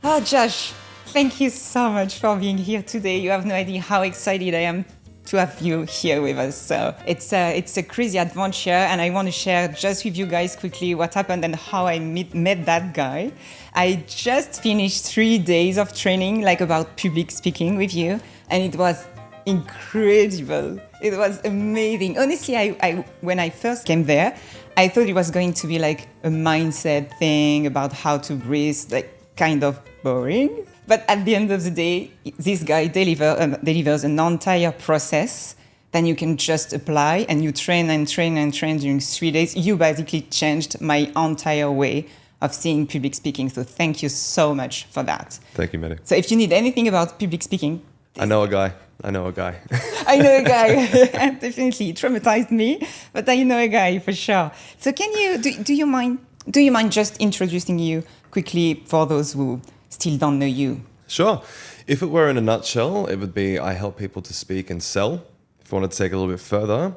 Oh, Josh, thank you so much for being here today. You have no idea how excited I am to have you here with us. So it's a crazy adventure, and I want to share just with you guys quickly what happened and how I met that guy. I just finished 3 days of training, like about public speaking with you, and it was incredible. It was amazing. Honestly, I when I first came there, I thought it was going to be like a mindset thing about how to breathe, like kind of boring. But at the end of the day, this guy delivers an entire process. Then you can just apply, and you train and train and train during 3 days. You basically changed my entire way of seeing public speaking. So thank you so much for that. Thank you, Maddy. So if you need anything about public speaking, I know a guy. I know a guy. I know a guy. Definitely, it traumatized me, but I know a guy for sure. So can you do you mind just introducing you quickly for those who still don't know you? Sure. If it were in a nutshell, it would be I help people to speak and sell. If I wanted to take it a little bit further,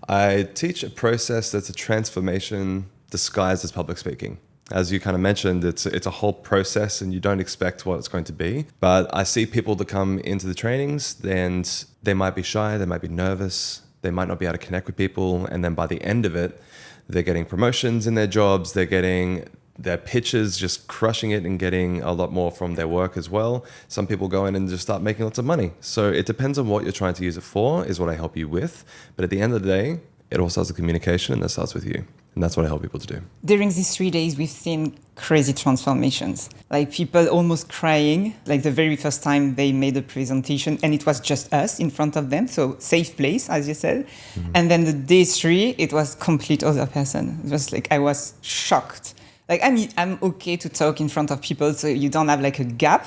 I teach a process that's a transformation disguised as public speaking. As you kind of mentioned, it's a whole process and you don't expect what it's going to be. But I see people that come into the trainings and they might be shy, they might be nervous, they might not be able to connect with people. And then by the end of it, they're getting promotions in their jobs, they're getting their pitches, just crushing it and getting a lot more from their work as well. Some people go in and just start making lots of money. So it depends on what you're trying to use it for, is what I help you with. But at the end of the day, it all starts with communication, and that starts with you. And that's what I help people to do. During these 3 days, we've seen crazy transformations. Like people almost crying, like the very first time they made a presentation, and it was just us in front of them. So safe place, as you said. Mm-hmm. And then the day 3, it was complete other person. It was like, I was shocked. Like I'm okay to talk in front of people, so you don't have like a gap.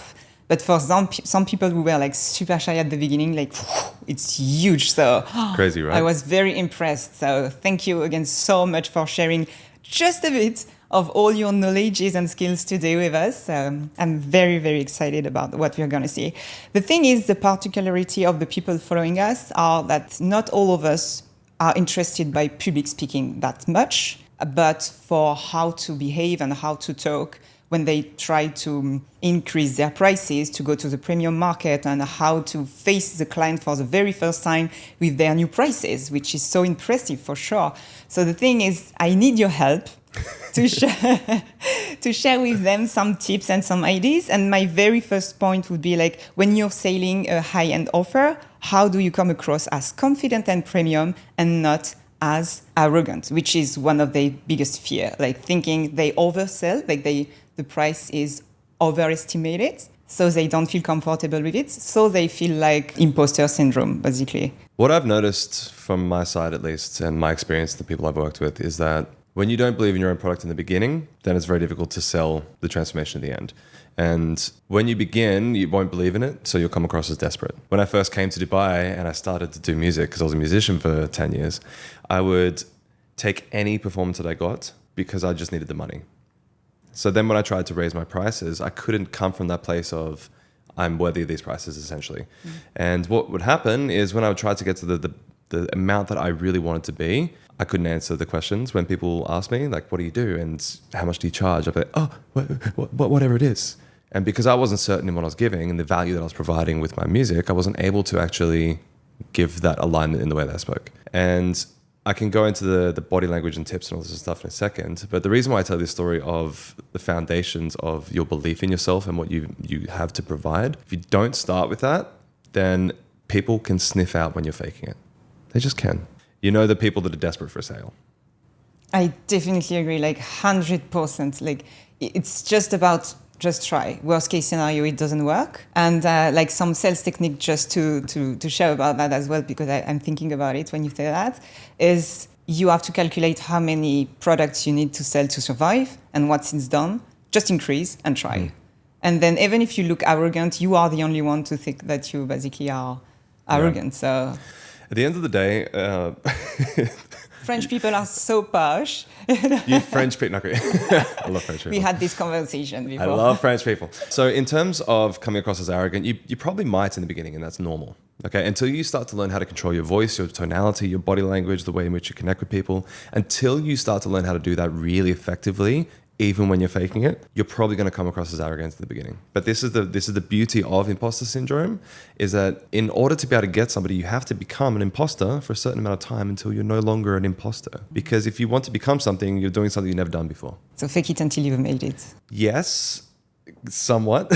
But for some people who were like super shy at the beginning, like it's huge. So crazy, right? I was very impressed. So thank you again so much for sharing just a bit of all your knowledges and skills today with us. I'm very, very excited about what we're going to see. The thing is, the particularity of the people following us are that not all of us are interested by public speaking that much, but for how to behave and how to talk when they try to increase their prices to go to the premium market, and how to face the client for the very first time with their new prices, which is so impressive for sure. So the thing is, I need your help to share with them some tips and some ideas. And my very first point would be like, when you're selling a high-end offer, how do you come across as confident and premium and not as arrogant, which is one of their biggest fear, like thinking they oversell, like the price is overestimated, so they don't feel comfortable with it, so they feel like imposter syndrome, basically. What I've noticed from my side, at least, and my experience, the people I've worked with, is that when you don't believe in your own product in the beginning, then it's very difficult to sell the transformation at the end. And when you begin, you won't believe in it, so you'll come across as desperate. When I first came to Dubai and I started to do music, because I was a musician for 10 years, I would take any performance that I got because I just needed the money. So then when I tried to raise my prices, I couldn't come from that place of, I'm worthy of these prices, essentially. Mm. And what would happen is when I would try to get to the amount that I really wanted to be, I couldn't answer the questions when people asked me, like, what do you do? And how much do you charge? I'd be like, oh, whatever it is. And because I wasn't certain in what I was giving and the value that I was providing with my music, I wasn't able to actually give that alignment in the way that I spoke. And I can go into the body language and tips and all this stuff in a second. But the reason why I tell this story of the foundations of your belief in yourself and what you have to provide, if you don't start with that, then people can sniff out when you're faking it. They just can. You know the people that are desperate for a sale. I definitely agree, like 100%. Like it's just about just try. Worst case scenario, it doesn't work. And like some sales technique just to share about that as well, because I'm thinking about it when you say that, is you have to calculate how many products you need to sell to survive, and once it's done, just increase and try. Mm. And then even if you look arrogant, you are the only one to think that you basically are arrogant. Yeah. So at the end of the day, French people are so posh. You French people, I love French people. We had this conversation before. I love French people. So in terms of coming across as arrogant, you probably might in the beginning, and that's normal. Okay, until you start to learn how to control your voice, your tonality, your body language, the way in which you connect with people, until you start to learn how to do that really effectively, even when you're faking it, you're probably going to come across as arrogant at the beginning. But this is the beauty of imposter syndrome, is that in order to be able to get somebody, you have to become an imposter for a certain amount of time until you're no longer an imposter. Because if you want to become something, you're doing something you've never done before. So fake it until you've made it. Yes, somewhat.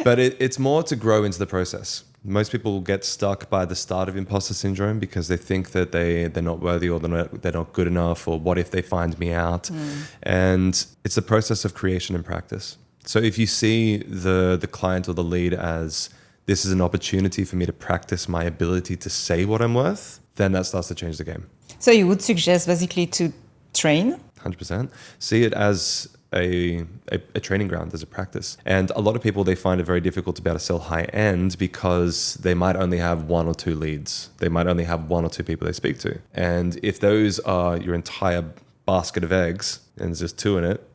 But it's more to grow into the process. Most people get stuck by the start of imposter syndrome because they think that they're not worthy, or they're not good enough, or what if they find me out? And it's the process of creation and practice. So if you see the client or the lead as, this is an opportunity for me to practice my ability to say what I'm worth, then that starts to change the game. So you would suggest basically to train? 100%. See it as a training ground, as a practice. And a lot of people, they find it very difficult to be able to sell high end because they might only have 1 or 2 leads. They might only have 1 or 2 people they speak to. And if those are your entire basket of eggs and there's just 2 in it,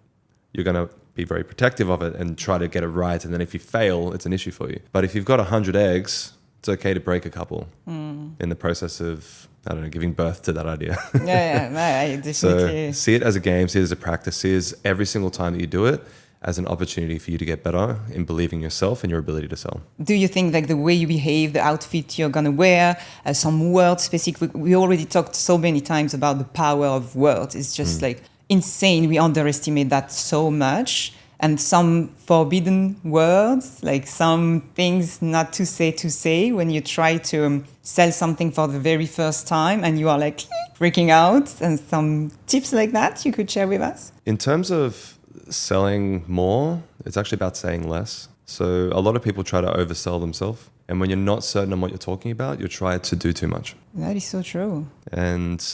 you're going to be very protective of it and try to get it right. And then if you fail, it's an issue for you. But if you've got 100 eggs, it's okay to break a couple in the process of, I don't know, giving birth to that idea. I definitely. So see it as a game, see it as a practice, see it as every single time that you do it as an opportunity for you to get better in believing yourself and your ability to sell. Do you think like the way you behave, the outfit you're gonna wear, some word specific? We already talked so many times about the power of words. It's just like insane. We underestimate that so much. And some forbidden words, like some things not to say when you try to sell something for the very first time and you are like freaking out, and some tips like that you could share with us? In terms of selling more, it's actually about saying less. So a lot of people try to oversell themselves. And when you're not certain on what you're talking about, you try to do too much. That is so true. And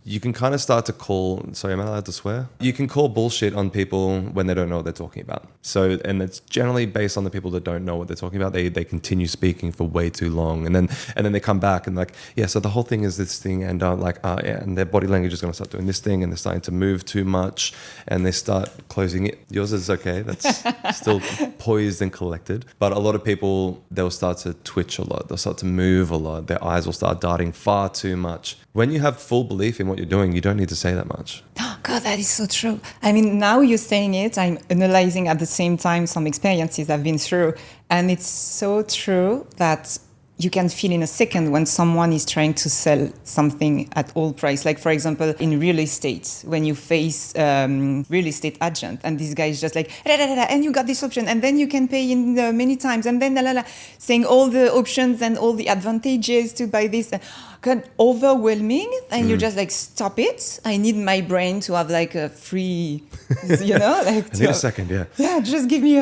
you can kind of start to call, sorry, am I allowed to swear? You can call bullshit on people when they don't know what they're talking about. So, and it's generally based on the people that don't know what they're talking about. They continue speaking for way too long. And then they come back and like, yeah, so the whole thing is this thing. And yeah, and their body language is going to start doing this thing, and they're starting to move too much, and they start closing it. Yours is okay. That's still poised and collected. But a lot of people, they'll start to twitch a lot. They'll start to move a lot. Their eyes will start darting far too much. When you have full belief in what you're doing, you don't need to say that much. Oh, God, that is so true. I mean, now you're saying it, I'm analyzing at the same time some experiences I've been through. And it's so true that you can feel in a second when someone is trying to sell something at all price. Like, for example, in real estate, when you face real estate agent, and this guy is just like, and you got this option, and then you can pay in many times, and then saying all the options and all the advantages to buy this. God, overwhelming, and you're just like, stop it. I need my brain to have like a free, you know, like I need a second, yeah. Yeah, just give me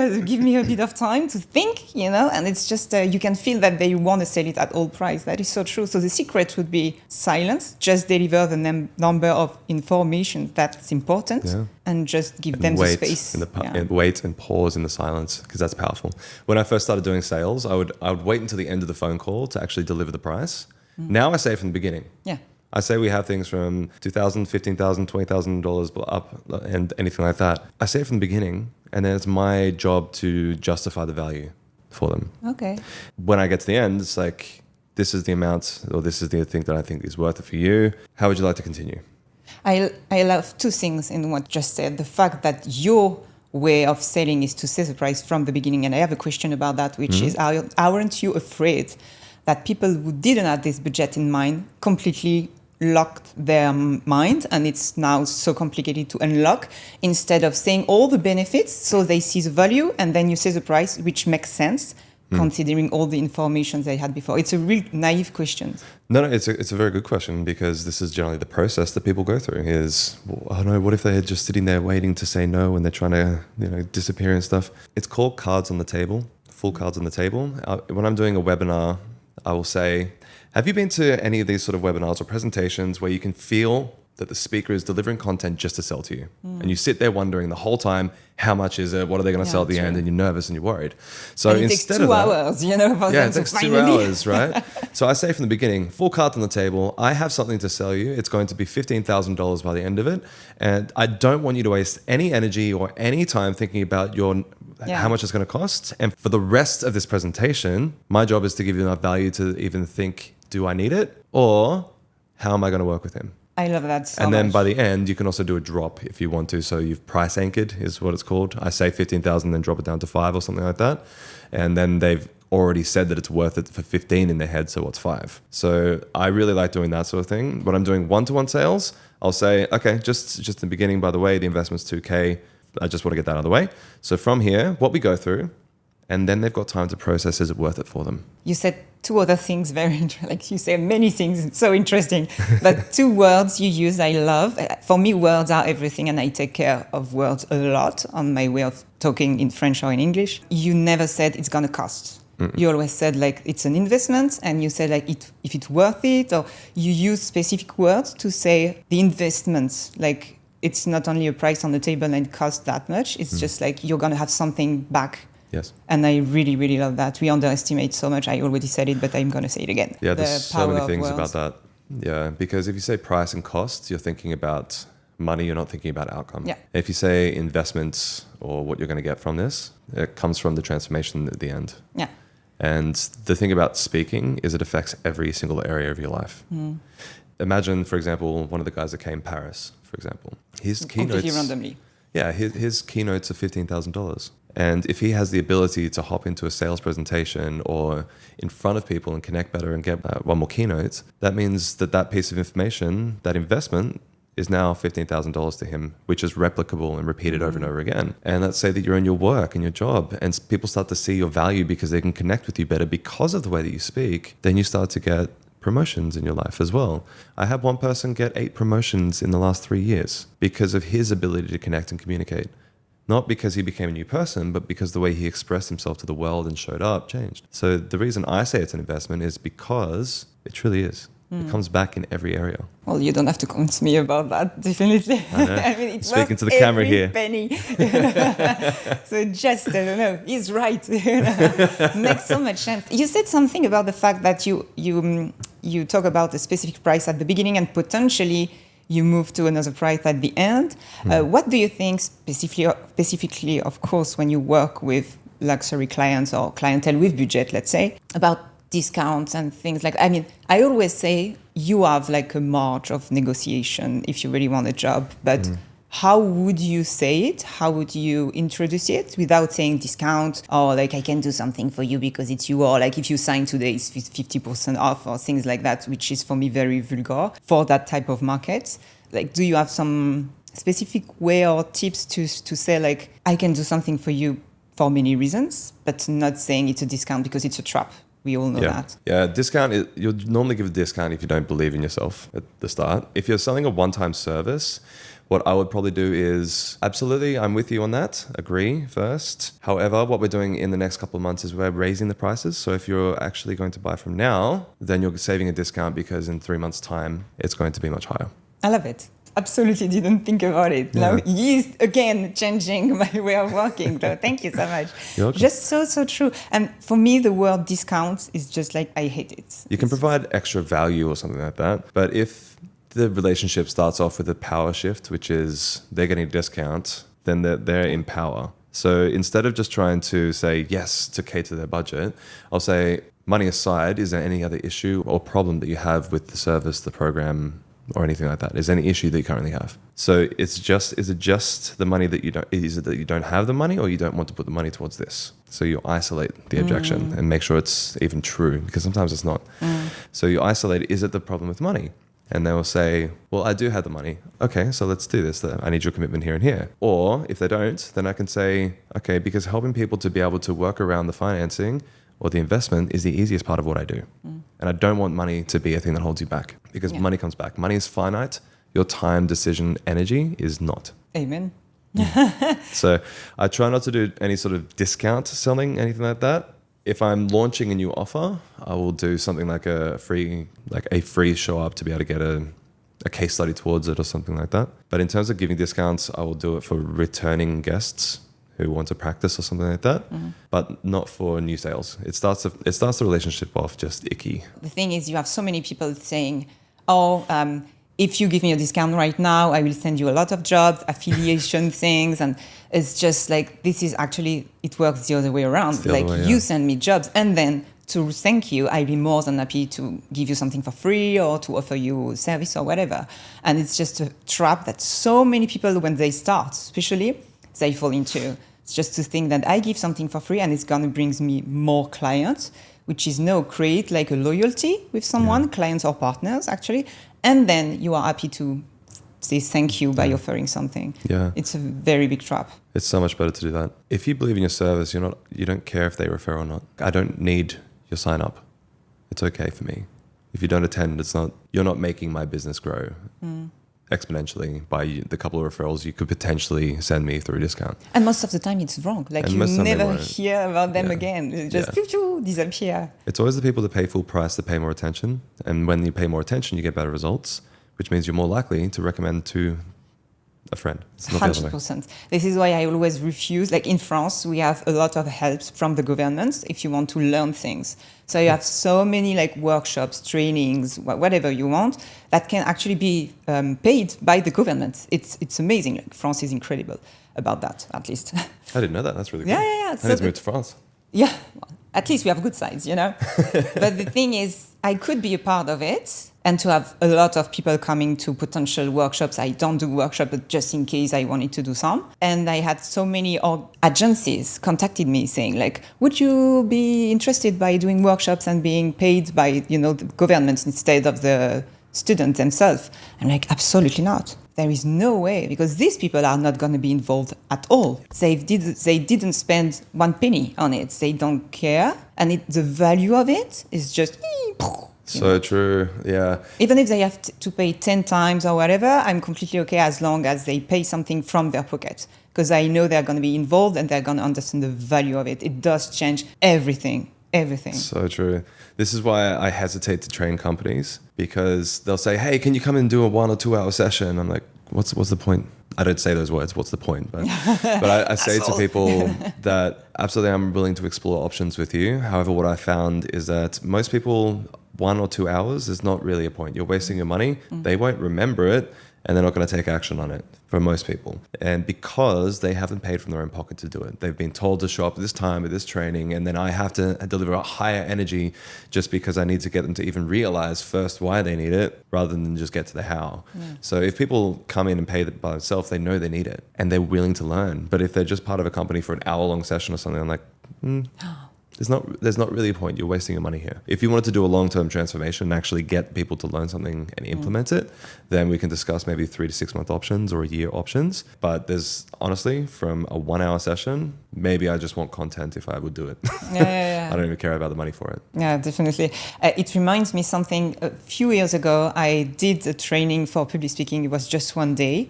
a bit of time to think, you know, and it's just you can feel that they want to sell it at all price. That is so true. So the secret would be silence. Just deliver the number of information that's important, and just give them the space. And wait and pause in the silence, because that's powerful. When I first started doing sales, I would wait until the end of the phone call to actually deliver the price. Now I say it from the beginning. Yeah. I say we have things from $2,000, $15,000, $20,000 up and anything like that. I say it from the beginning, and then it's my job to justify the value for them. Okay. When I get to the end, it's like, this is the amount, or this is the thing that I think is worth it for you. How would you like to continue? I love 2 things in what you just said. The fact that your way of selling is to set the price from the beginning. And I have a question about that, which is, aren't you afraid that people who didn't have this budget in mind completely locked their mind, and it's now so complicated to unlock, instead of saying all the benefits so they see the value, and then you say the price, which makes sense considering all the information they had before? It's a real naive question. No, it's a very good question, because this is generally the process that people go through is, I don't know, what if they're just sitting there waiting to say no and they're trying to, disappear and stuff? It's called cards on the table, full cards on the table. When I'm doing a webinar, I will say, have you been to any of these sort of webinars or presentations where you can feel that the speaker is delivering content just to sell to you? And you sit there wondering the whole time, how much is it? What are they going to sell at the end? And you're nervous and you're worried. So and it instead takes 2 hours, for them it takes 2 hours, right? So I say from the beginning, full cards on the table. I have something to sell you. It's going to be $15,000 by the end of it. And I don't want you to waste any energy or any time thinking about how much it's going to cost. And for the rest of this presentation, my job is to give you enough value to even think, do I need it? Or how am I going to work with him? I love that so And then much. by the end, you can also do a drop if you want to. So you've price anchored is what it's called. I say 15,000, then drop it down to 5 or something like that. And then they've already said that it's worth it for 15 in their head. So what's 5? So I really like doing that sort of thing. When I'm doing one-to-one sales, I'll say, okay, just in the beginning, by the way, the investment's 2K. I just want to get that out of the way. So from here, what we go through, and then they've got time to process, is it worth it for them? You said two other things very interesting. Like you say many things, it's so interesting. But two words you use I love. For me, words are everything, and I take care of words a lot on my way of talking in French or in English. You never said it's going to cost. You always said like it's an investment, and you said like if it's worth it, or you use specific words to say the investment. Like it's not only a price on the table and it costs that much. It's just like you're going to have something back. Yes. And I really, really love that. We underestimate so much. I already said it, but I'm going to say it again. Yeah, there's so many things words. about that. Yeah, because if you say price and cost, you're thinking about money, you're not thinking about outcome. Yeah. If you say investments or what you're going to get from this, it comes from the transformation at the end. Yeah. And the thing about speaking is it affects every single area of your life. Imagine, for example, one of the guys that came Paris, for example. His Completely keynotes, randomly. yeah, his keynotes are $15,000. And if he has the ability to hop into a sales presentation or in front of people and connect better and get one more keynote, that means that piece of information, that investment, is now $15,000 to him, which is replicable and repeated over and over again. And let's say that you're in your work and your job, and people start to see your value because they can connect with you better because of the way that you speak. Then you start to get promotions in your life as well. I had one person get 8 promotions in the last 3 years because of his ability to connect and communicate. Not because he became a new person, but because the way he expressed himself to the world and showed up changed. So the reason I say it's an investment is because it truly is. It comes back in every area. Well, you don't have to convince me about that, definitely. I mean, it's Speaking to the camera here. Penny. So just, I don't know, he's right. Makes so much sense. You said something about the fact that you talk about a specific price at the beginning and potentially you move to another price at the end. What do you think specifically, of course, when you work with luxury clients or clientele with budget, let's say, about discounts and things like that? I mean, I always say you have like a margin of negotiation if you really want a job, but how would you say it? How would you introduce it without saying discount or like I can do something for you because it's you, or like if you sign today it's 50% off or things like that, which is for me very vulgar for that type of market. Like, do you have some specific way or tips to say like I can do something for you for many reasons, but not saying it's a discount because it's a trap? We all know that. Yeah, discount, you'll normally give a discount if you don't believe in yourself at the start. If you're selling a one-time service, what I would probably do is, absolutely, I'm with you on that, agree first. However, what we're doing in the next couple of months is we're raising the prices. So if you're actually going to buy from now, then you're saving a discount because in 3 months' time, it's going to be much higher. I love it. Absolutely didn't think about it. Yeah. Now he's again changing my way of working. So thank you so much. You're welcome. Just so true. And for me, the word discount is just like, I hate it. You can provide extra value or something like that. But if the relationship starts off with a power shift, which is they're getting a discount, then they're in power. So instead of just trying to say yes to cater to their budget, I'll say, money aside, is there any other issue or problem that you have with the service, the program, or anything like that? Is there any issue that you currently have? So is it just the money that you don't, is it that you don't have the money or you don't want to put the money towards this? So you isolate the objection and make sure it's even true, because sometimes it's not. So you isolate, is it the problem with money? And they will say, well, I do have the money. Okay, so let's do this. I need your commitment here and here. Or if they don't, then I can say, okay, because helping people to be able to work around the financing or the investment is the easiest part of what I do. And I don't want money to be a thing that holds you back, because money comes back. Money is finite. Your time, decision, energy is not. Amen. So I try not to do any sort of discount selling, anything like that. If I'm launching a new offer, I will do something like a free show up to be able to get a case study towards it or something like that. But in terms of giving discounts, I will do it for returning guests who want to practice or something like that, but not for new sales. It starts the relationship off just icky. The thing is, you have so many people saying, if you give me a discount right now, I will send you a lot of jobs, affiliation things. And it's just like, this is actually, it works the other way around. Like you send me jobs and then to thank you, I'd be more than happy to give you something for free or to offer you a service or whatever. And it's just a trap that so many people, when they start, especially, they fall into. It's just to think that I give something for free and it's going to bring me more clients, which is no, create like a loyalty with someone, clients or partners, actually. And then you are happy to say thank you by offering something. Yeah. It's a very big trap. It's so much better to do that. If you believe in your service, you don't care if they refer or not. I don't need your sign up. It's okay for me. If you don't attend, you're not making my business grow exponentially by the couple of referrals you could potentially send me through a discount. And most of the time it's wrong. Like, you never hear about them again. They just disappear. It's always the people that pay full price that pay more attention. And when you pay more attention, you get better results, which means you're more likely to recommend to a friend. It's not 100%. This is why I always refuse. Like in France, we have a lot of help from the government if you want to learn things. So you have so many like workshops, trainings, whatever you want, that can actually be paid by the government. It's amazing. Like, France is incredible about that, at least. I didn't know that. That's really cool. Yeah. I need to move to France. Yeah, well, at least we have good sides, But the thing is, I could be a part of it and to have a lot of people coming to potential workshops. I don't do workshops, but just in case I wanted to do some. And I had so many agencies contacted me saying, like, would you be interested by doing workshops and being paid by, the government instead of the students themselves? I'm like, absolutely not. There is no way, because these people are not going to be involved at all. They didn't spend one penny on it. They don't care. And the value of it is just... So true, yeah. Even if they have to pay 10 times or whatever, I'm completely okay as long as they pay something from their pocket. Because I know they're going to be involved and they're going to understand the value of it. It does change everything. So true. This is why I hesitate to train companies, because they'll say, hey, can you come and do a 1 or 2 hour session? I'm like, what's the point? I don't say those words, what's the point? But I say to people that absolutely I'm willing to explore options with you. However, what I found is that most people, 1 or 2 hours is not really a point. You're wasting your money. They won't remember it, and they're not going to take action on it for most people. And because they haven't paid from their own pocket to do it, they've been told to show up at this time, at this training, and then I have to deliver a higher energy just because I need to get them to even realize first why they need it rather than just get to the how. So if people come in and pay by themselves, they know they need it and they're willing to learn. But if they're just part of a company for an hour-long session or something, I'm like, there's not really a point. You're wasting your money here. If you wanted to do a long-term transformation and actually get people to learn something and implement it, then we can discuss maybe 3 to 6 month options or a year options. But there's honestly, from a 1 hour session, maybe I just want content if I would do it. I don't even care about the money for it. Yeah, definitely. It reminds me something. A few years ago, I did a training for public speaking. It was just 1 day.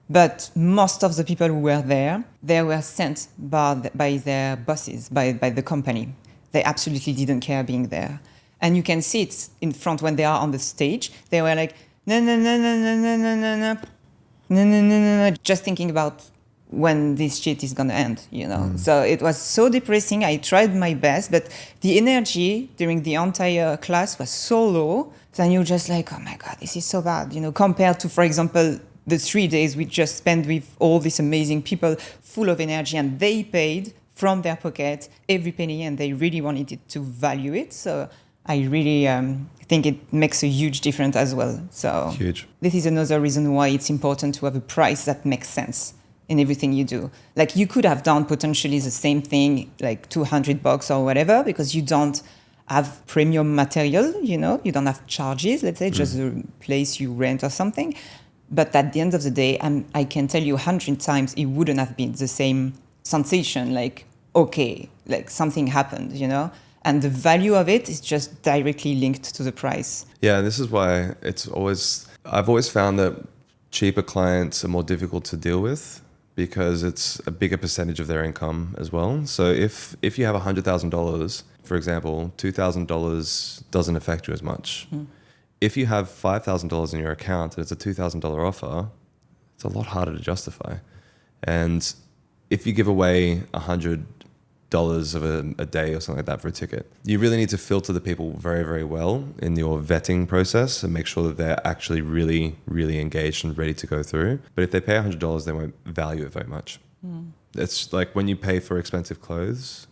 But most of the people who were there, they were sent by their bosses, by the company. They absolutely didn't care being there. And you can see it in front when they are on the stage. They were like, no, just thinking about when this shit is going to end, So it was so depressing. I tried my best, but the energy during the entire class was so low. Then you're just like, oh my God, this is so bad, compared to, for example, the 3 days we just spent with all these amazing people full of energy, and they paid from their pocket every penny and they really wanted it to value it. So I really think it makes a huge difference as well. So huge. This is another reason why it's important to have a price that makes sense in everything you do. Like, you could have done potentially the same thing, like $200 or whatever, because you don't have premium material, you don't have charges, let's say, just a place you rent or something. But at the end of the day, I can tell you 100 times it wouldn't have been the same sensation, like, okay, like something happened, And the value of it is just directly linked to the price. Yeah, this is why I've always found that cheaper clients are more difficult to deal with because it's a bigger percentage of their income as well. So if you have $100,000, for example, $2,000 doesn't affect you as much. If you have $5,000 in your account and it's a $2,000 offer, it's a lot harder to justify. And if you give away $100 of a day or something like that for a ticket, you really need to filter the people very, very well in your vetting process and make sure that they're actually really, really engaged and ready to go through. But if they pay $100, they won't value it very much. It's like when you pay for expensive clothes,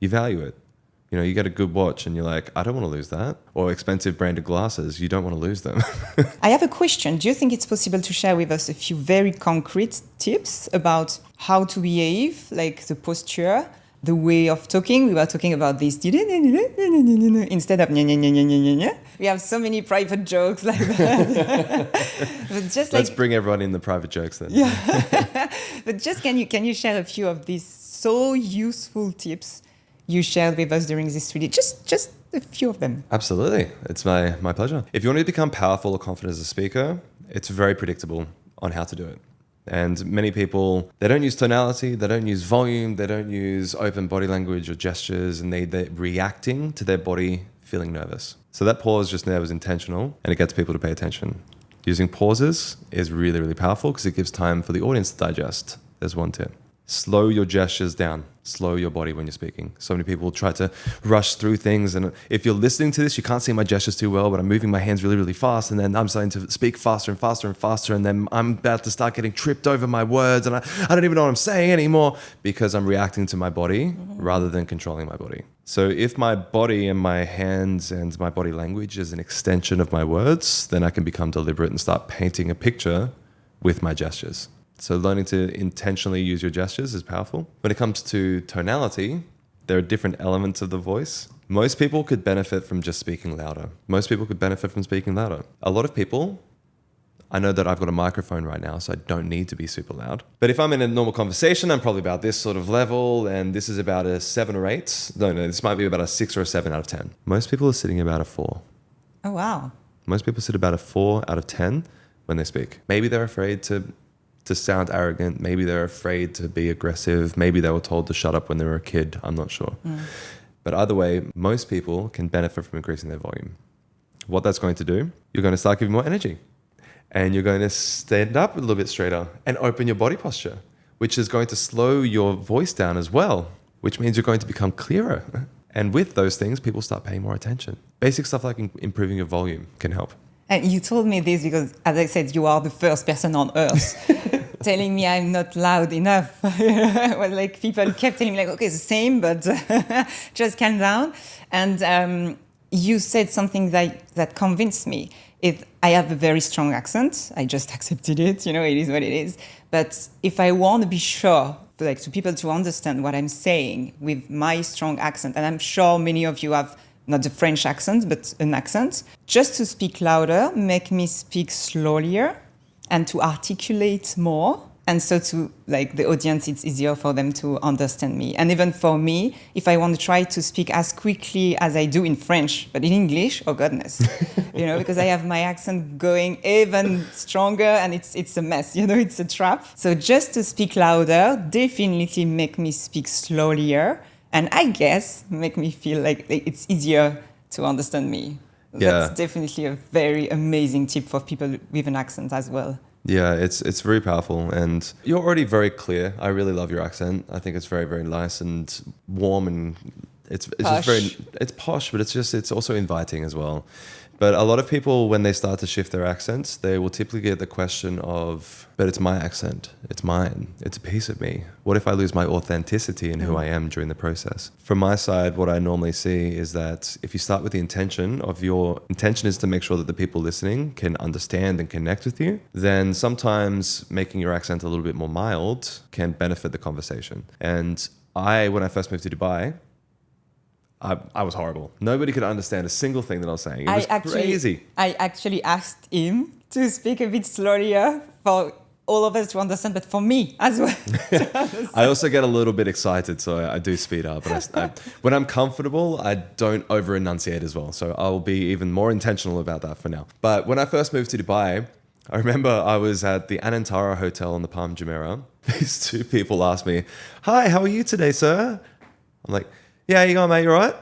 you value it. You know, you get a good watch and you're like, I don't want to lose that. Or expensive branded glasses, you don't want to lose them. I have a question. Do you think it's possible to share with us a few very concrete tips about how to behave, like the posture, the way of talking? We were talking about this instead of we have so many private jokes like that. But just Let's bring everyone in the private jokes then. Yeah. But just can you share a few of these so useful tips you shared with us during this 3D? Just a few of them. Absolutely. It's my pleasure. If you want to become powerful or confident as a speaker, it's very predictable on how to do it. And many people, they don't use tonality, they don't use volume, they don't use open body language or gestures, and they're reacting to their body feeling nervous. So that pause just there was intentional, and it gets people to pay attention. Using pauses is really, really powerful because it gives time for the audience to digest. There's one tip. Slow your gestures down. Slow your body when you're speaking. So many people try to rush through things. And if you're listening to this, you can't see my gestures too well, but I'm moving my hands really, really fast. And then I'm starting to speak faster and faster and faster. And then I'm about to start getting tripped over my words. And I don't even know what I'm saying anymore because I'm reacting to my body rather than controlling my body. So if my body and my hands and my body language is an extension of my words, then I can become deliberate and start painting a picture with my gestures. So learning to intentionally use your gestures is powerful. When it comes to tonality, there are different elements of the voice. Most people could benefit from just speaking louder. Most people could benefit from speaking louder. A lot of people, I know that I've got a microphone right now, so I don't need to be super loud. But if I'm in a normal conversation, I'm probably about this sort of level, and this is about a 7 or 8. No, this might be about a 6 or a 7 out of 10. Most people are sitting about a 4. Oh, wow. Most people sit about a 4 out of 10 when they speak. Maybe they're afraid to sound arrogant. Maybe they're afraid to be aggressive. Maybe they were told to shut up when they were a kid. I'm not sure. But either way, most people can benefit from increasing their volume. What that's going to do, you're going to start giving more energy. And you're going to stand up a little bit straighter and open your body posture, which is going to slow your voice down as well, which means you're going to become clearer. And with those things, people start paying more attention. Basic stuff like improving your volume can help. And you told me this because, as I said, you are the first person on earth telling me I'm not loud enough. Well, like people kept telling me, like, okay, it's the same, but just calm down. And you said something that convinced me. I have a very strong accent. I just accepted it. You know, it is what it is. But if I want to be sure, like, to people to understand what I'm saying with my strong accent, and I'm sure many of you have not the French accent, but an accent, just to speak louder, make me speak slower and to articulate more. And so to, like, the audience, it's easier for them to understand me. And even for me, if I want to try to speak as quickly as I do in French, but in English, oh goodness, you know, because I have my accent going even stronger and it's a mess, you know, it's a trap. So just to speak louder, definitely make me speak slower. And I guess make me feel like it's easier to understand me. Yeah. That's definitely a very amazing tip for people with an accent as well. Yeah, it's very powerful, and you're already very clear. I really love your accent. I think it's very, very nice and warm, and it's just it's posh, but it's also inviting as well. But a lot of people, when they start to shift their accents, they will typically get the question of, but it's my accent, it's mine, it's a piece of me. What if I lose my authenticity in who I am during the process? From my side, what I normally see is that if you start with the intention is to make sure that the people listening can understand and connect with you, then sometimes making your accent a little bit more mild can benefit the conversation. And when I first moved to Dubai, I was horrible. Nobody could understand a single thing that I was saying. It was crazy. I actually asked him to speak a bit slower for all of us to understand, but for me as well. I also get a little bit excited, so I do speed up. But when I'm comfortable, I don't over-enunciate as well. So I'll be even more intentional about that for now. But when I first moved to Dubai, I remember I was at the Anantara Hotel on the Palm Jumeirah. These two people asked me, "Hi, how are you today, sir?" I'm like, "Yeah, how you going, mate? You all right?"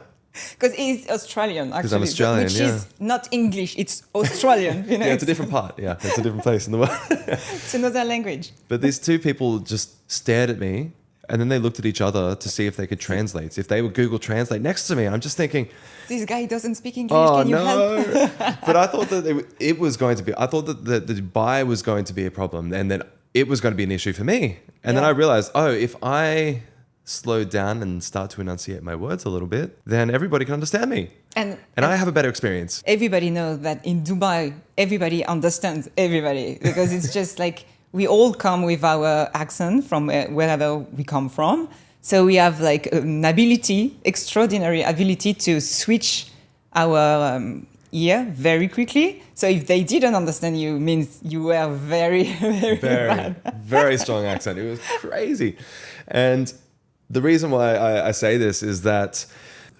Because he's Australian, actually. Because I'm Australian, which is not English, it's Australian. You know? Yeah, it's a different part. Yeah, it's a different place in the world. It's another language. But these two people just stared at me, and then they looked at each other to see if they could translate, if they would Google Translate next to me. And I'm just thinking, this guy doesn't speak English, can you help? But I thought that it was going to be, I thought that the Dubai was going to be a problem, and then it was going to be an issue for me. And then I realized, if I slow down and start to enunciate my words a little bit, then everybody can understand me. And I have a better experience. Everybody knows that in Dubai, everybody understands everybody because it's just like we all come with our accent from wherever we come from. So we have like an ability, extraordinary ability to switch our ear very quickly. So if they didn't understand you, means you were very, very bad. Very strong accent. It was crazy. And the reason why I say this is that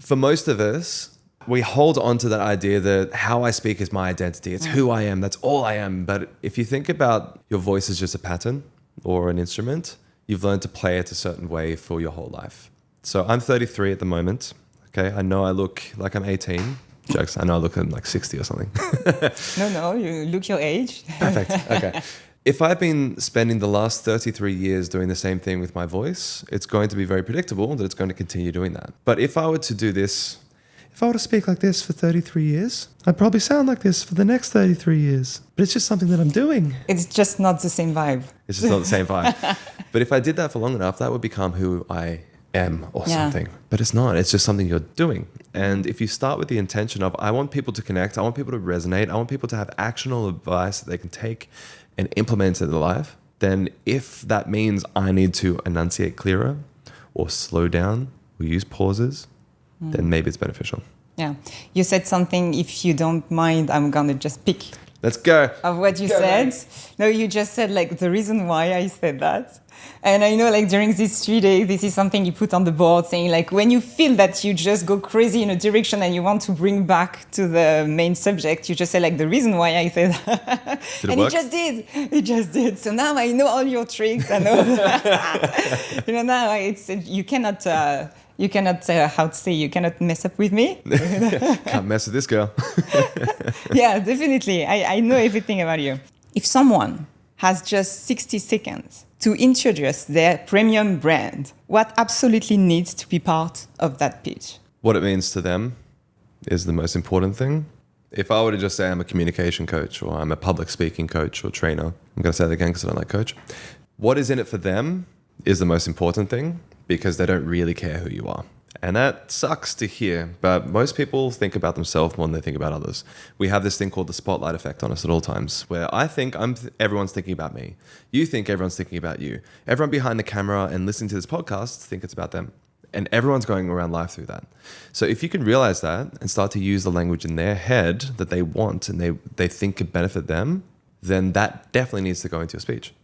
for most of us, we hold on to that idea that how I speak is my identity. It's who I am. That's all I am. But if you think about your voice as just a pattern or an instrument, you've learned to play it a certain way for your whole life. So I'm 33 at the moment. Okay, I know I look like I'm 18. Jokes. I know I look like 60 or something. No, you look your age. Perfect. Okay. If I've been spending the last 33 years doing the same thing with my voice, it's going to be very predictable that it's going to continue doing that. But if I were to do this, if I were to speak like this for 33 years, I'd probably sound like this for the next 33 years. But it's just something that I'm doing. It's just not the same vibe. It's just not the same vibe. But if I did that for long enough, that would become who I am or something. But it's not. It's just something you're doing. And if you start with the intention of, I want people to connect, I want people to resonate, I want people to have actionable advice that they can take and implement in their life, then if that means I need to enunciate clearer or slow down or use pauses, then maybe it's beneficial. Yeah. You said something, if you don't mind, I'm going to just pick. Let's go. Of what you said. Man. No, you just said like the reason why I said that. And I know like during these 3 days, this is something you put on the board saying like when you feel that you just go crazy in a direction and you want to bring back to the main subject, you just say like the reason why I said that. Did it and work? It just did. So now I know all your tricks. I know. Now it's, you cannot how to say, you cannot mess up with me. Can't mess with this girl. Yeah, definitely. I know everything about you. If someone has just 60 seconds to introduce their premium brand, what absolutely needs to be part of that pitch? What it means to them is the most important thing. If I were to just say I'm a communication coach or I'm a public speaking coach or trainer, I'm going to say that again because I don't like coach. What is in it for them is the most important thing because they don't really care who you are. And that sucks to hear, but most people think about themselves more than they think about others. We have this thing called the spotlight effect on us at all times, where I think everyone's thinking about me. You think everyone's thinking about you. Everyone behind the camera and listening to this podcast think it's about them. And everyone's going around life through that. So if you can realize that and start to use the language in their head that they want and they think could benefit them, then that definitely needs to go into your speech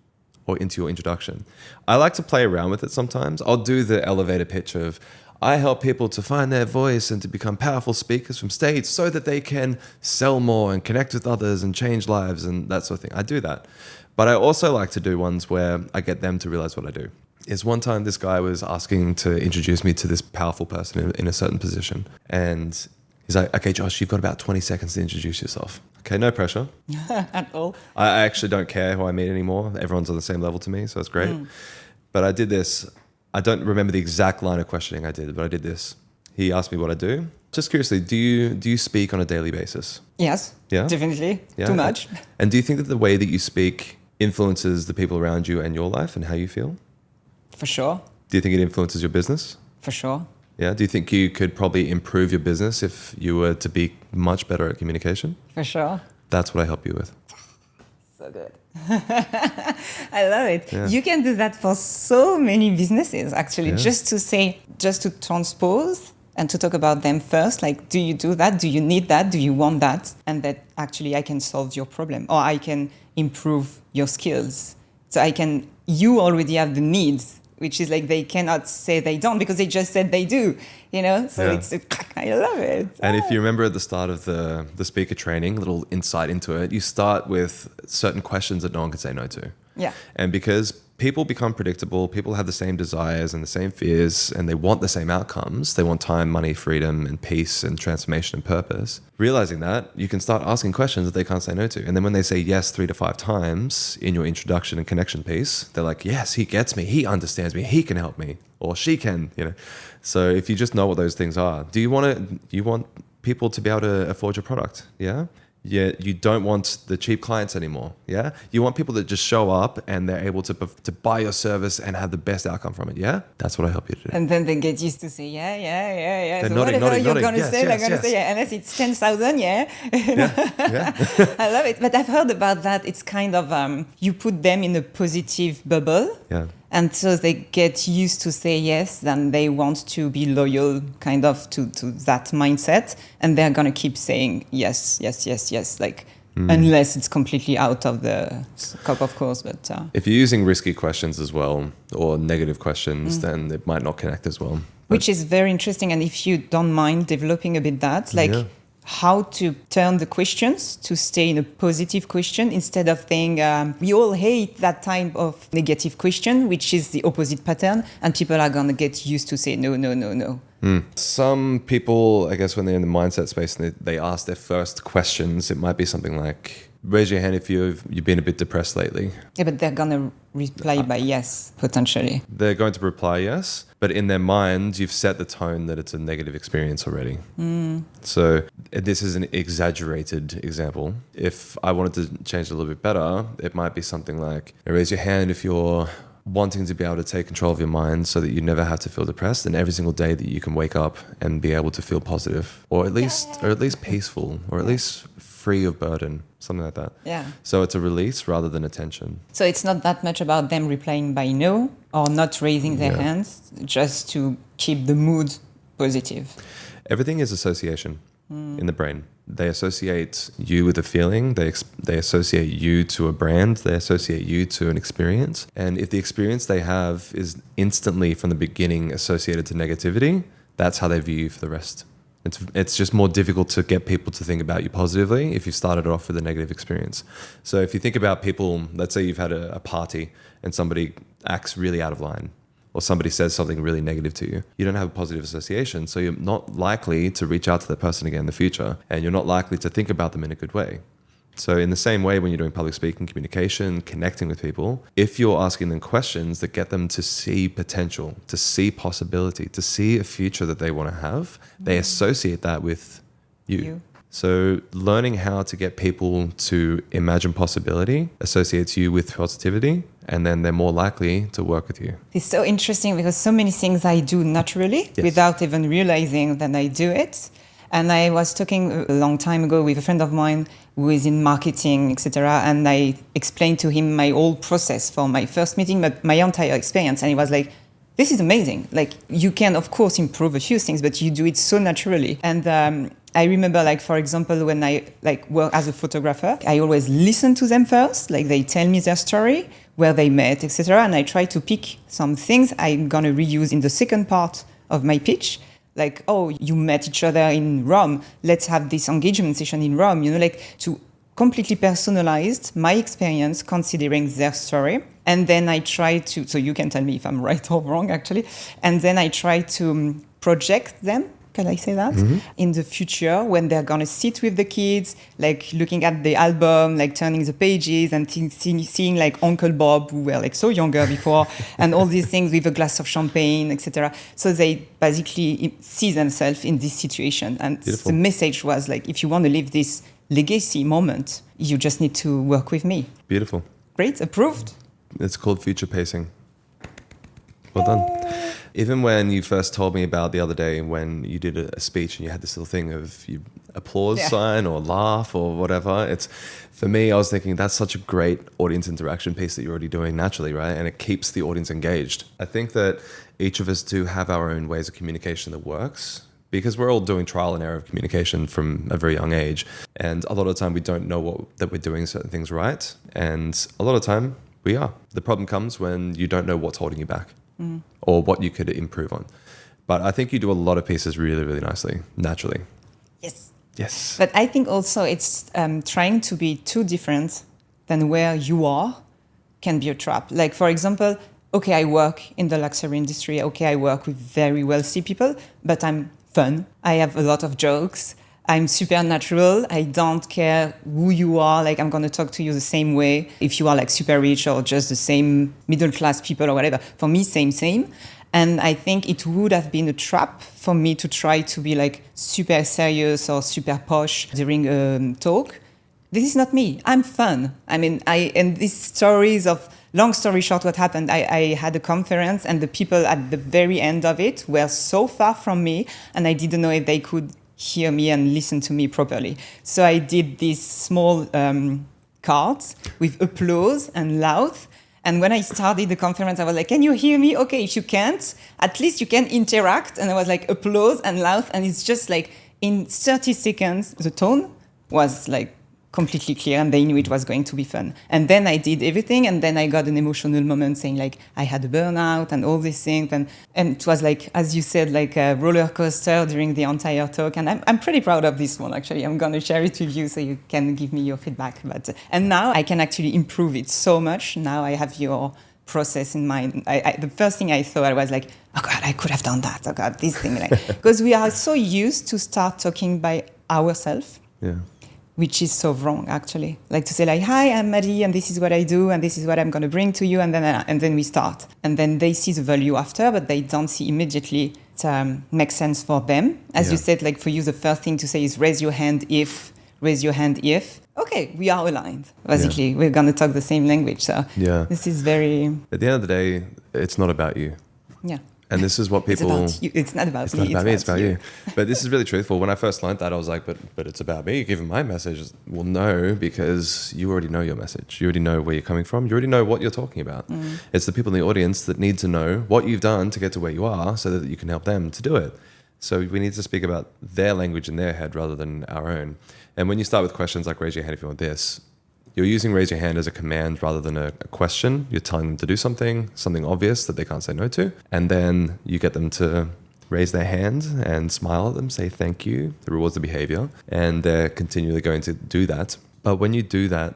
or into your introduction. I like to play around with it sometimes. I'll do the elevator pitch of, I help people to find their voice and to become powerful speakers from stage so that they can sell more and connect with others and change lives and that sort of thing. I do that. But I also like to do ones where I get them to realize what I do. Is one time this guy was asking to introduce me to this powerful person in a certain position. And he's like, okay, Josh, you've got about 20 seconds to introduce yourself. Okay, no pressure. At all. I actually don't care who I meet anymore. Everyone's on the same level to me, so it's great. But I did this. I don't remember the exact line of questioning I did, but I did this. He asked me what I do. Just curiously, do you speak on a daily basis? Yes, yeah? Definitely. Yeah? Too much. And do you think that the way that you speak influences the people around you and your life and how you feel? For sure. Do you think it influences your business? For sure. Yeah. Do you think you could probably improve your business if you were to be much better at communication? For sure. That's what I help you with. So good. I love it. Yeah. You can do that for so many businesses, actually, just to transpose and to talk about them first. Like, do you do that? Do you need that? Do you want that? And that actually I can solve your problem or I can improve your skills. So you already have the needs, which is like they cannot say they don't because they just said they do, So it's, I love it. And if you remember at the start of the speaker training, little insight into it, you start with certain questions that no one can say no to. Yeah. And because people become predictable, people have the same desires and the same fears, and they want the same outcomes. They want time, money, freedom, and peace, and transformation and purpose. Realizing that, you can start asking questions that they can't say no to. And then when they say yes 3 to 5 times in your introduction and connection piece, they're like, yes, he gets me, he understands me, he can help me, or she can, So if you just know what those things are, you want people to be able to afford your product? Yeah. Yeah, you don't want the cheap clients anymore. Yeah, you want people that just show up and they're able to buy your service and have the best outcome from it. Yeah, that's what I help you to do. And then they get used to say, yeah. They're So nodding, whatever you're nodding. going to Yes, say, they're yes, going to yes. say, yeah, unless it's 10,000, yeah. Yeah. I love it. But I've heard about that. It's kind of, you put them in a positive bubble. Yeah. And so they get used to say yes, then they want to be loyal kind of to that mindset. And they're going to keep saying yes. Like, unless it's completely out of the scope, of course. But if you're using risky questions as well or negative questions, then it might not connect as well. Which is very interesting. And if you don't mind developing a bit that, like how to turn the questions to stay in a positive question instead of saying, we all hate that type of negative question, which is the opposite pattern. And people are going to get used to say, no. Some people, I guess, when they're in the mindset space and they ask their first questions, it might be something like, raise your hand if you've been a bit depressed lately. Yeah, but they're going to reply by yes, potentially. They're going to reply yes, but in their mind, you've set the tone that it's a negative experience already. So this is an exaggerated example. If I wanted to change it a little bit better, it might be something like, raise your hand if you're wanting to be able to take control of your mind so that you never have to feel depressed, and every single day that you can wake up and be able to feel positive or at least peaceful or at least free of burden, something like that. Yeah. So it's a release rather than a tension. So it's not that much about them replying by no or not raising their hands, just to keep the mood positive. Everything is association in the brain. They associate you with a feeling. They associate you to a brand. They associate you to an experience. And if the experience they have is instantly from the beginning associated to negativity, that's how they view you for the rest. It's just more difficult to get people to think about you positively if you started off with a negative experience. So if you think about people, let's say you've had a party and somebody acts really out of line, or somebody says something really negative to you, you don't have a positive association. So you're not likely to reach out to that person again in the future, and you're not likely to think about them in a good way. So in the same way, when you're doing public speaking, communication, connecting with people, if you're asking them questions that get them to see potential, to see possibility, to see a future that they want to have, they associate that with you. So learning how to get people to imagine possibility associates you with positivity, and then they're more likely to work with you. It's so interesting because so many things I do naturally without even realizing that I do it. And I was talking a long time ago with a friend of mine who is in marketing, etc. And I explained to him my whole process for my first meeting, but my entire experience. And he was like, this is amazing. Like, you can, of course, improve a few things, but you do it so naturally. And I remember, like, for example, when I work as a photographer, I always listen to them first. Like, they tell me their story, where they met, etc. And I try to pick some things I'm going to reuse in the second part of my pitch. Like, oh, you met each other in Rome. Let's have this engagement session in Rome. You know, like, to completely personalized my experience considering their story. And then I try to, so you can tell me if I'm right or wrong, actually. And then I try to project them, can I say that? In the future, when they're going to sit with the kids, like looking at the album, like turning the pages and seeing like Uncle Bob, who were like so younger before, and all these things with a glass of champagne, etc. So they basically see themselves in this situation. And Beautiful. The message was like, if you want to live this legacy moment, you just need to work with me. Beautiful. Great, approved. It's called future pacing. Well done. Even when you first told me about the other day when you did a speech and you had this little thing of you applause sign or laugh or whatever, it's, for me, I was thinking that's such a great audience interaction piece that you're already doing naturally, right? And it keeps the audience engaged. I think that each of us do have our own ways of communication that works, because we're all doing trial and error of communication from a very young age. And a lot of the time we don't know that we're doing certain things right. And a lot of the time we are. The problem comes when you don't know what's holding you back or what you could improve on. But I think you do a lot of pieces really, really nicely, naturally. Yes. But I think also it's trying to be too different than where you are can be a trap. Like, for example, okay, I work in the luxury industry. Okay, I work with very wealthy people, but I'm fun. I have a lot of jokes. I'm super natural. I don't care who you are. Like, I'm going to talk to you the same way. If you are like super rich or just the same middle class people or whatever. For me, same. And I think it would have been a trap for me to try to be like super serious or super posh during a talk, this is not me. I'm fun. I mean, and these stories of, long story short, what happened, I had a conference and the people at the very end of it were so far from me and I didn't know if they could hear me and listen to me properly. So I did these small cards with applause and loud. And when I started the conference, I was like, can you hear me? Okay, if you can't, at least you can interact. And I was like, applause and loud. And it's just like in 30 seconds, the tone was like completely clear and they knew it was going to be fun. And then I did everything and then I got an emotional moment saying like I had a burnout and all these things. And it was like, as you said, like a roller coaster during the entire talk. And I'm pretty proud of this one, actually. I'm going to share it with you so you can give me your feedback. And now I can actually improve it so much. Now I have your process in mind. The first thing I thought, I was like, oh God, I could have done that. Oh God, this thing. Because we are so used to start talking by ourselves. Yeah. Which is so wrong, actually. Like to say like, hi, I'm Maddy, and this is what I do, and this is what I'm going to bring to you, and then we start. And then they see the value after, but they don't see immediately it makes sense for them. As you said, like for you, the first thing to say is raise your hand if. Okay, we are aligned. Basically, we're going to talk the same language. So this is very... At the end of the day, it's not about you. Yeah. And this is what people... It's about you. It's not about it's me. Not about me, it's about you. But this is really truthful. When I first learned that, I was like, but it's about me giving my message. Well, no, because you already know your message. You already know where you're coming from. You already know what you're talking about. It's the people in the audience that need to know what you've done to get to where you are so that you can help them to do it. So we need to speak about their language in their head rather than our own. And when you start with questions like raise your hand if you want this, you're using raise your hand as a command rather than a question. You're telling them to do something obvious that they can't say no to. And then you get them to raise their hand and smile at them, say thank you. It rewards the behavior. And they're continually going to do that. But when you do that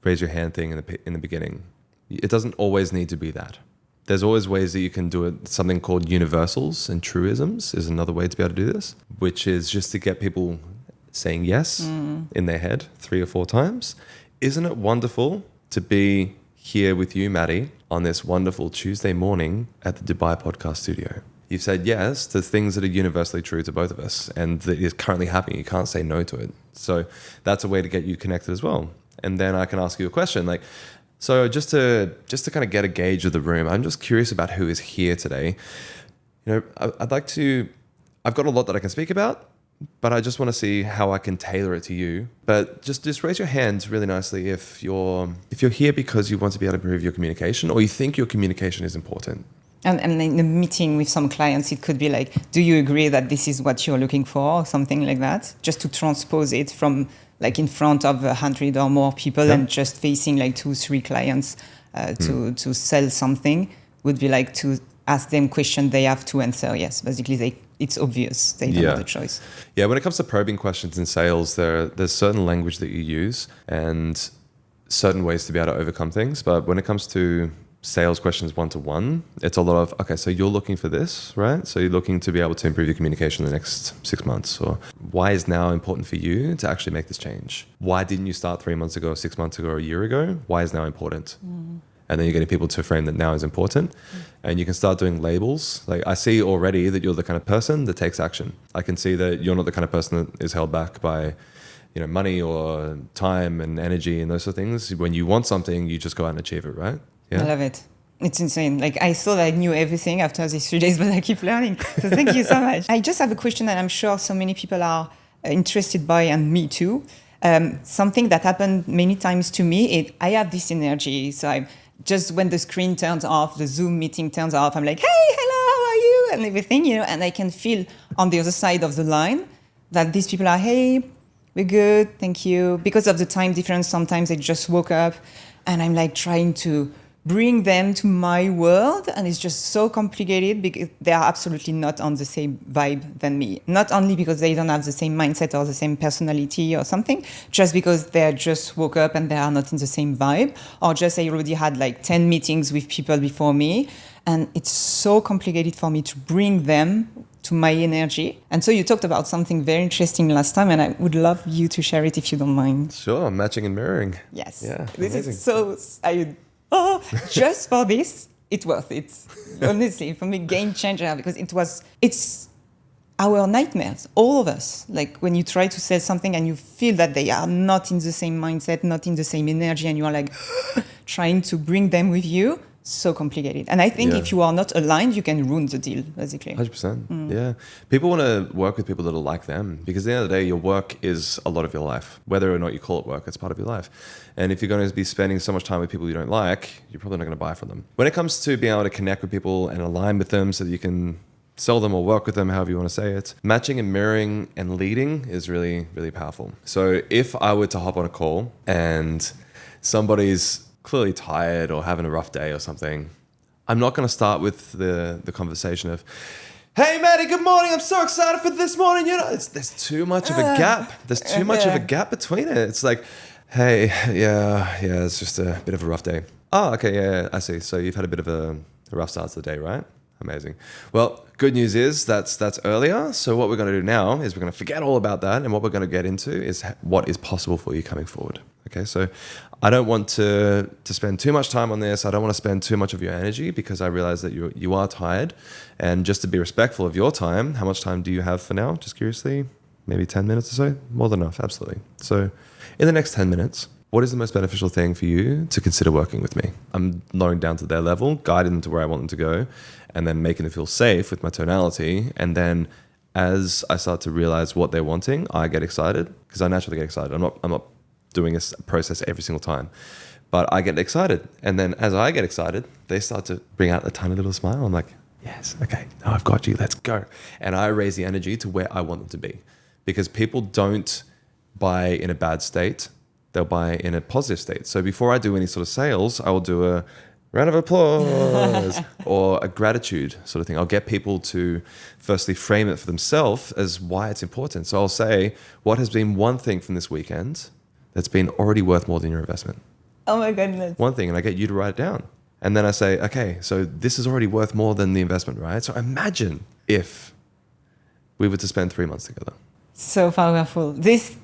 raise your hand thing in the beginning, it doesn't always need to be that. There's always ways that you can do it. Something called universals and truisms is another way to be able to do this, which is just to get people saying yes in their head 3 or 4 times. Isn't it wonderful to be here with you, Maddy, on this wonderful Tuesday morning at the Dubai podcast studio? You've said yes to things that are universally true to both of us and that is currently happening. You can't say no to it. So that's a way to get you connected as well. And then I can ask you a question like, so just to kind of get a gauge of the room, I'm just curious about who is here today. You know, I've got a lot that I can speak about, but I just want to see how I can tailor it to you. But just raise your hands really nicely if you're here because you want to be able to improve your communication or you think your communication is important. And in a meeting with some clients, it could be like, do you agree that this is what you're looking for or something like that? Just to transpose it from like in front of 100 or more people and just facing like 2-3 clients to sell something would be like to ask them questions they have to answer. Yes, basically it's obvious. They don't have a choice. Yeah, when it comes to probing questions in sales, there's certain language that you use and certain ways to be able to overcome things. But when it comes to sales questions one-to-one, it's a lot of, okay, so you're looking for this, right? So you're looking to be able to improve your communication in the next 6 months, or why is now important for you to actually make this change? Why didn't you start 3 months ago, 6 months ago, or a year ago? Why is now important? And then you're getting people to frame that now is important. And you can start doing labels. Like I see already that you're the kind of person that takes action. I can see that you're not the kind of person that is held back by, you know, money or time and energy and those sort of things. When you want something, you just go out and achieve it, right? Yeah. I love it. It's insane. Like I thought I knew everything after these 3 days, but I keep learning. So thank you so much. I just have a question that I'm sure so many people are interested by, and me too. Something that happened many times to me, I have this energy. So I'm just when the screen turns off, the Zoom meeting turns off, I'm like, hey, hello, how are you? And everything, you know, and I can feel on the other side of the line that these people are, hey, we're good, thank you. Because of the time difference, sometimes they just woke up and I'm like trying to bring them to my world, and it's just so complicated because they are absolutely not on the same vibe than me. Not only because they don't have the same mindset or the same personality or something, just because they just woke up and they are not in the same vibe, or just they already had like 10 meetings with people before me, and it's so complicated for me to bring them to my energy. And so you talked about something very interesting last time, and I would love you to share it if you don't mind. Sure, matching and mirroring. Yes. Yeah, this amazing. Is so... just for this, it's worth it. Honestly, for me, game changer, because it's our nightmares, all of us. Like when you try to sell something and you feel that they are not in the same mindset, not in the same energy, and you are like trying to bring them with you, so complicated. And I think if you are not aligned, you can ruin the deal, basically. 100%. Yeah. People want to work with people that are like them because at the end of the day, your work is a lot of your life. Whether or not you call it work, it's part of your life. And if you're going to be spending so much time with people you don't like, you're probably not going to buy from them. When it comes to being able to connect with people and align with them so that you can sell them or work with them, however you want to say it, matching and mirroring and leading is really, really powerful. So if I were to hop on a call and somebody's clearly tired or having a rough day or something, I'm not going to start with the conversation of, hey, Maddy, good morning. I'm so excited for this morning. You know, there's too much of a gap. There's too much of a gap between it. It's like, hey, yeah, it's just a bit of a rough day. Oh, okay, yeah, I see. So you've had a bit of a rough start to the day, right? Amazing. Well, good news is that's earlier. So what we're going to do now is we're going to forget all about that. And what we're going to get into is what is possible for you coming forward. Okay, so I don't want to spend too much time on this. I don't want to spend too much of your energy because I realize that you are tired. And just to be respectful of your time, how much time do you have for now? Just curiously, maybe 10 minutes or so? More than enough, absolutely. So in the next 10 minutes, what is the most beneficial thing for you to consider working with me? I'm lowering down to their level, guiding them to where I want them to go, and then making them feel safe with my tonality. And then as I start to realize what they're wanting, I get excited because I naturally get excited. I'm not doing this process every single time, but I get excited. And then as I get excited, they start to bring out a tiny little smile. I'm like, yes, okay, now I've got you, let's go. And I raise the energy to where I want them to be because people don't buy in a bad state. They'll buy in a positive state. So before I do any sort of sales, I will do a round of applause or a gratitude sort of thing. I'll get people to firstly frame it for themselves as why it's important. So I'll say, what has been one thing from this weekend that's been already worth more than your investment? Oh my goodness. One thing, and I get you to write it down. And then I say, okay, so this is already worth more than the investment, right? So imagine if we were to spend 3 months together. So powerful. This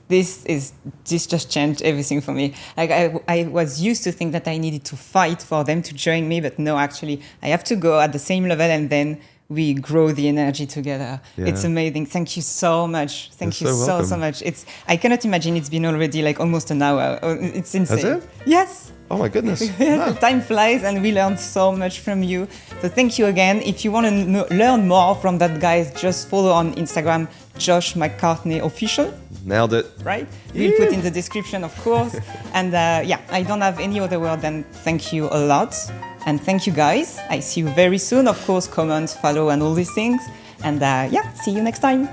just changed everything for me. Like I was used to think that I needed to fight for them to join me, but no, actually, I have to go at the same level, and then we grow the energy together. Yeah. It's amazing. Thank you so much. Thank you so much. I cannot imagine it's been already like almost an hour. It's insane. Has it? Yes. Oh my goodness. The time flies and we learned so much from you. So thank you again. If you want to learn more from that, guys, just follow on Instagram, Josh McCartney Official. Nailed it. Right? We'll put in the description, of course. And I don't have any other word than thank you a lot. And thank you, guys. I see you very soon. Of course, comment, follow, and all these things. And see you next time.